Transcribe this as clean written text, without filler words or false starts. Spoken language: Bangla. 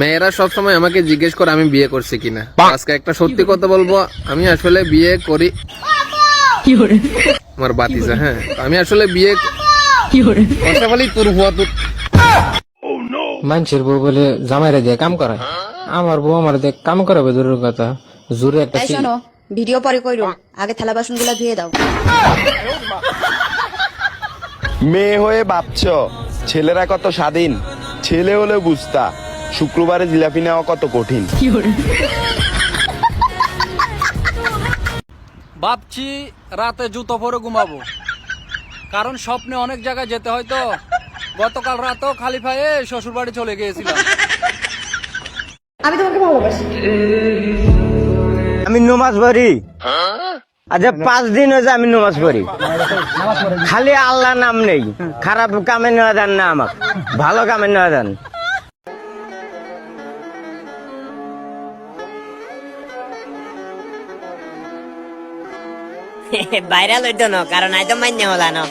মেয়েরা সবসময় আমাকে জিজ্ঞেস করে আমি বিয়ে করছি কিনা। আজকে একটা সত্যি কথা বলবো, আমি আসলে বিয়ে করি। আমার বাতিজা, হ্যাঁ, আমি আসলে বিয়ে তোর হুয়া তোর মানুষের বউ বলে জামাইরা দিয়ে কাম করায়, আমার বউ আমার দিয়ে কাম করাবে দূরের কথা, জোরে একটা এই শোনো, ভিডিও পরে কইরো, আগে থালা বাসন গুলা ধুয়ে দাও। মেয়ে হয়ে ভাবছো ছেলেরা কত স্বাধীন, ছেলে হলে বুঝতা শুক্রবারে জিলাপি নেওয়া কত কঠিন। ভাবছি রাতে জুতো পরে ঘুমাবো, কারণ স্বপ্নে অনেক জায়গায় যেতে হয় তো। গতকাল রাতেও খালি পায়ে শ্বশুর বাড়ি চলে গিয়েছিলাম। আমি তোমাকে ভালোবাসি। আমি নমাজ পড়ি, আচ্ছা 5 দিন হয়েছে আমি নমাজ পড়ি, খালি আল্লাহ নাম নেই। খারাপ কামে নেওয়া দেন না, আমাকে ভালো কামে নেওয়া দেন। ভাইরাল হইতো না, কারণ আইতো মান্য হলা না।